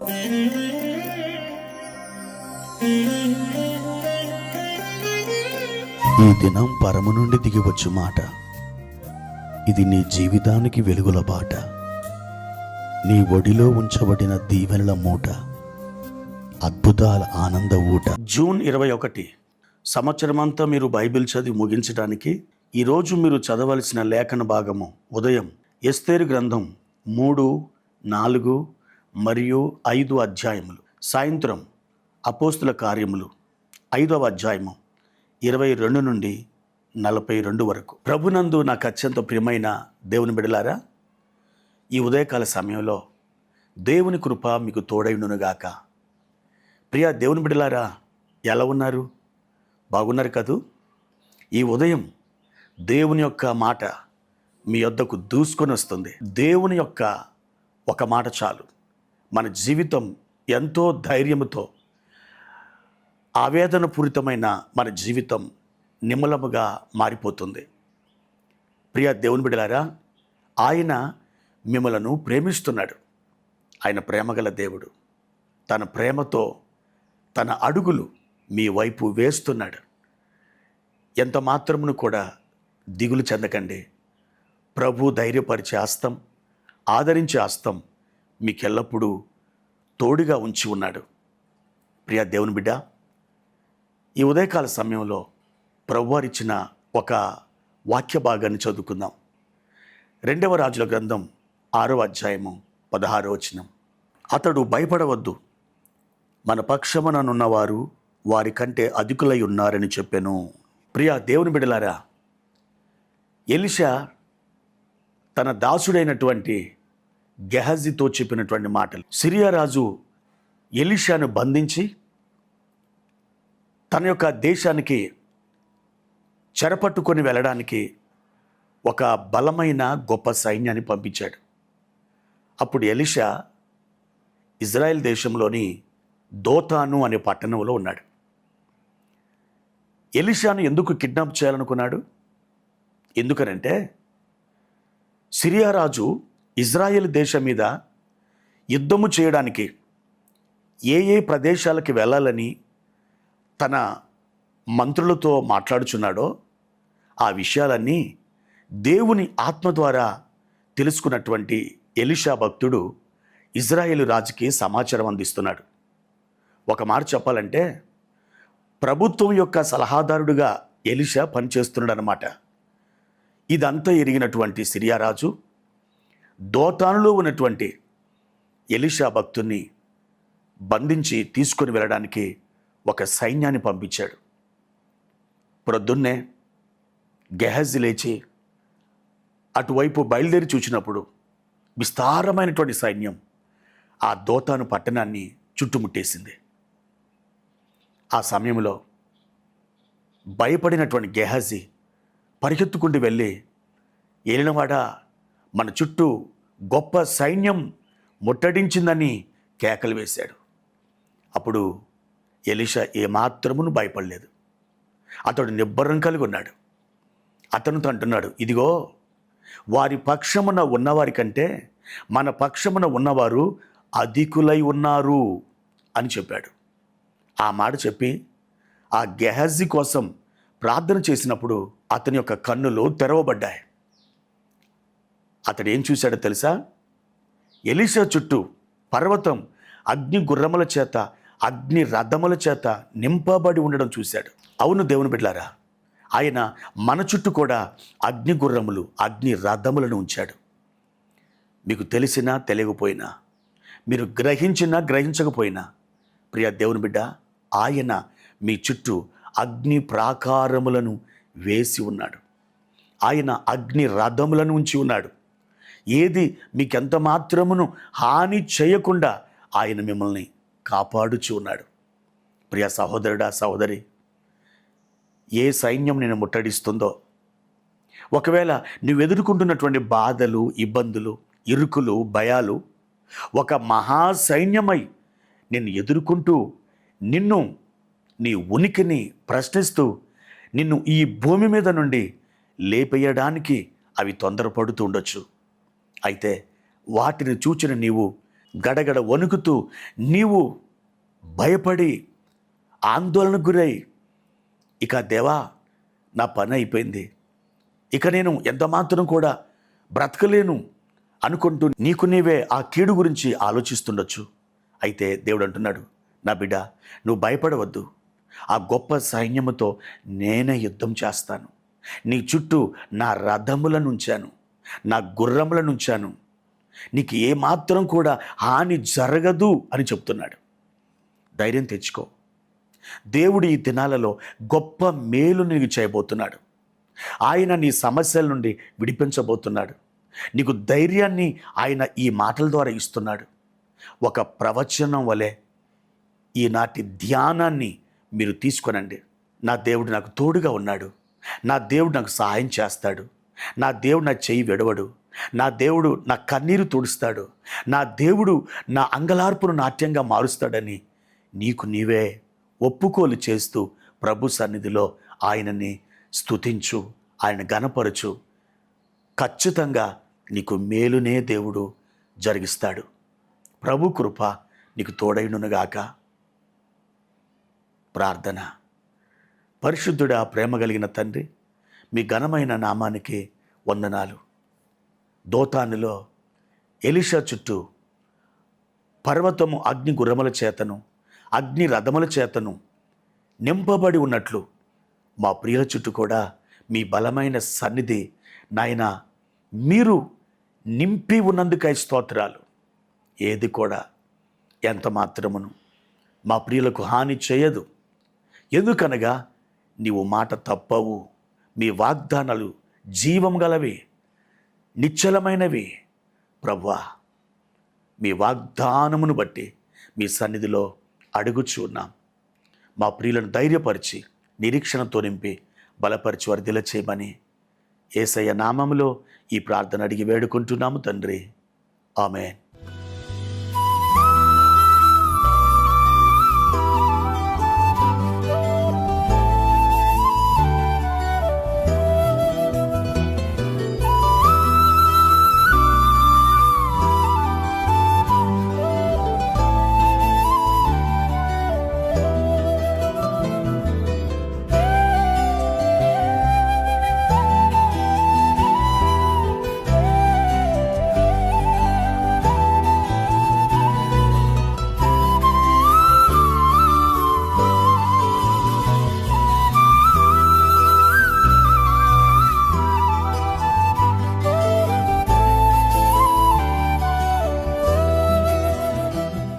ఈ దినం పరము నుండి దిగివచ్చు మాట, ఇది నీ జీవితానికి వెలుగుల బాట, నీ ఒడిలో ఉంచబడిన దీవెనల మూట, అద్భుతాల ఆనంద ఊట. జూన్ 21 సంవత్సరమంతా మీరు బైబిల్ చదివి ముగించడానికి ఈరోజు మీరు చదవలసిన లేఖన భాగము ఉదయం ఎస్తేరు గ్రంథం 3, 4 మరియు 5 అధ్యాయములు, సాయంత్రం అపోస్తుల కార్యములు 5వ అధ్యాయము 22 నుండి 42 వరకు. ప్రభునందు నాకు అత్యంత ప్రియమైన దేవుని బిడ్డలారా, ఈ ఉదయకాల సమయంలో దేవుని కృప మీకు తోడైండునుగాక. ప్రియ దేవుని బిడ్డలారా, ఎలా ఉన్నారు? బాగున్నారు కదూ? ఈ ఉదయం దేవుని యొక్క మాట మీ యొద్దకు దూసుకొని వస్తుంది. దేవుని యొక్క ఒక మాట చాలు, మన జీవితం ఎంతో ధైర్యముతో, ఆవేదన పూరితమైన మన జీవితం నిమ్మలముగా మారిపోతుంది. ప్రియ దేవుని బిడ్డలారా, ఆయన మిమ్మలను ప్రేమిస్తున్నాడు. ఆయన ప్రేమగల దేవుడు. తన ప్రేమతో తన అడుగులు మీ వైపు వేస్తున్నాడు. ఎంత మాత్రమును కూడా దిగులు చెందకండి. ప్రభు ధైర్యపరిచే హస్తం, ఆదరించే హస్తం మీకెల్లప్పుడూ తోడుగా ఉంచి ఉన్నాడు. ప్రియ దేవుని బిడ్డ, ఈ ఉదయకాల సమయంలో ప్రభువారిచ్చిన ఒక వాక్య భాగాన్ని చదువుకుందాం. 2వ రాజుల గ్రంథం 6వ అధ్యాయము 16వ వచనం. అతడు భయపడవద్దు, మన పక్షముననున్నవారు వారి కంటే అధికులై ఉన్నారని చెప్పెను. ప్రియ దేవుని బిడ్డలారా, ఎలీషా తన దాసుడైనటువంటి గెహజీతో చెప్పినటువంటి మాటలు. సిరియా రాజు ఎలీషాను బంధించి తన యొక్క దేశానికి చెరపట్టుకొని వెళ్ళడానికి ఒక బలమైన గొప్ప సైన్యాన్ని పంపించాడు. అప్పుడు ఎలీషా ఇజ్రాయెల్ దేశంలోని దోతాను అనే పట్టణంలో ఉన్నాడు. ఎలీషాను ఎందుకు కిడ్నాప్ చేయాలనుకున్నాడు? ఎందుకనంటే సిరియా రాజు ఇజ్రాయెల్ దేశం మీద యుద్ధము చేయడానికి ఏ ప్రదేశాలకి వెళ్ళాలని తన మంత్రులతో మాట్లాడుచున్నాడో ఆ విషయాలన్నీ దేవుని ఆత్మ ద్వారా తెలుసుకున్నటువంటి ఎలీషా భక్తుడు ఇజ్రాయేలు రాజుకి సమాచారం అందిస్తున్నాడు. ఒక మాట చెప్పాలంటే ప్రభుత్వం యొక్క సలహాదారుడుగా ఎలీషా పనిచేస్తున్నాడు అన్నమాట. ఇదంతా ఎరిగినటువంటి సిరియా రాజు దోతానులో ఉన్నటువంటి ఎలీషా భక్తుని బంధించి తీసుకొని వెళ్ళడానికి ఒక సైన్యాన్ని పంపించాడు. ప్రొద్దున్నే గెహజీ లేచి అటువైపు బయలుదేరి చూసినప్పుడు విస్తారమైనటువంటి సైన్యం ఆ దోతాను పట్టణాన్ని చుట్టుముట్టేసింది. ఆ సమయంలో భయపడినటువంటి గెహజీ పరిగెత్తుకుంటూ వెళ్ళి, ఏలినవాడా, మన చుట్టూ గొప్ప సైన్యం ముట్టడించిందని కేకలు వేశాడు. అప్పుడు ఎలీషా ఏమాత్రమును భయపడలేదు. అతడు నిబ్బరం కలిగి ఉన్నాడు. అతనితో అంటున్నాడు, ఇదిగో వారి పక్షమున ఉన్నవారి కంటే మన పక్షమున ఉన్నవారు అధికులై ఉన్నారు అని చెప్పాడు. ఆ మాట చెప్పి ఆ గెహజీ కోసం ప్రార్థన చేసినప్పుడు అతని యొక్క కన్నులు తెరవబడ్డాయి. అతడు ఏం చూశాడో తెలుసా? ఎలీషా చుట్టూ పర్వతం అగ్ని గుర్రముల చేత, అగ్ని రథముల చేత నింపబడి ఉండడం చూశాడు. అవును దేవుని బిడ్డలారా, ఆయన మన చుట్టూ కూడా అగ్ని గుర్రములు, అగ్ని రథములను ఉంచాడు. మీకు తెలిసినా తెలియకపోయినా, మీరు గ్రహించినా గ్రహించకపోయినా, ప్రియ దేవుని బిడ్డ, ఆయన మీ చుట్టూ అగ్ని ప్రాకారములను వేసి ఉన్నాడు. ఆయన అగ్ని రథములను ఉంచి ఉన్నాడు. ఏది మీకెంత మాత్రమును హాని చేయకుండా ఆయన మిమ్మల్ని కాపాడుచు ఉన్నాడు. ప్రియ సహోదరుడా, సహోదరి, ఏ సైన్యం నేను ముట్టడిస్తుందో, ఒకవేళ నువ్వు ఎదుర్కొంటున్నటువంటి బాధలు, ఇబ్బందులు, ఇరుకులు, భయాలు ఒక మహాసైన్యమై నిన్ను ఎదుర్కొంటూ, నిన్ను, నీ ఉనికిని ప్రశ్నిస్తూ, నిన్ను ఈ భూమి మీద నుండి లేపేయడానికి అవి తొందరపడుతూ ఉండొచ్చు. అయితే వాటిని చూచిన నీవు గడగడ వణుకుతూ నీవు భయపడి ఆందోళనకు గురై ఇక దేవా నా పని అయిపోయింది, ఇక నేను ఎంత మాత్రం కూడా బ్రతకలేను అనుకుంటూ నీకు నీవే ఆ కీడు గురించి ఆలోచిస్తుండొచ్చు. అయితే దేవుడు అంటున్నాడు, నా బిడ్డ నువ్వు భయపడవద్దు, ఆ గొప్ప సైన్యముతో నేనే యుద్ధం చేస్తాను, నీ చుట్టూ నా రథములను ఉంచాను, నా గుర్రములను ఉంచాను, నీకు ఏమాత్రం కూడా హాని జరగదు అని చెప్తున్నాడు. ధైర్యం తెచ్చుకో. దేవుడు ఈ దినాలలో గొప్ప మేలు నీకు చేయబోతున్నాడు. ఆయన నీ సమస్యల నుండి విడిపించబోతున్నాడు. నీకు ధైర్యాన్ని ఆయన ఈ మాటల ద్వారా ఇస్తున్నాడు. ఒక ప్రవచనం వలె ఈనాటి ధ్యానాన్ని మీరు తీసుకొనండి. నా దేవుడు నాకు తోడుగా ఉన్నాడు, నా దేవుడు నాకు సహాయం చేస్తాడు, నా దేవుడు నా చెయ్యి విడవడు, నా దేవుడు నా కన్నీరు తుడుస్తాడు, నా దేవుడు నా అంగలార్పును నాట్యంగా మారుస్తాడని నీకు నీవే ఒప్పుకోలు చేస్తూ ప్రభు సన్నిధిలో ఆయనని స్తుతించు, ఆయన గణపరచు. ఖచ్చితంగా నీకు మేలునే దేవుడు జరిగిస్తాడు. ప్రభు కృప నీకు తోడైనుగాక. ప్రార్థన. పరిశుద్ధుడా, ప్రేమ కలిగిన తండ్రి, మీ ఘనమైన నామానికి వందనాలు. దోతానులో ఎలీషా చుట్టూ పర్వతము అగ్ని గుర్రముల చేతను అగ్ని రథముల చేతను నింపబడి ఉన్నట్లు మా ప్రియుల చుట్టూ కూడా మీ బలమైన సన్నిధి నాయన మీరు నింపి ఉన్నందుకై స్తోత్రాలు. ఏది కూడా ఎంత మాత్రమును మా ప్రియులకు హాని చేయదు. ఎందుకనగా నీవు మాట తప్పవు, మీ వాగ్దానాలు జీవం గలవి, నిశ్చలమైనవి. ప్రభువా, మీ వాగ్దానమును బట్టి మీ సన్నిధిలో అడుగుచూ ఉన్నాం. మా ప్రియులను ధైర్యపరిచి నిరీక్షణతో నింపి బలపరిచి వర్ధిల్ల చేయమని యేసయ్య నామములో ఈ ప్రార్థన అడిగి వేడుకుంటున్నాము తండ్రి. ఆమేన్.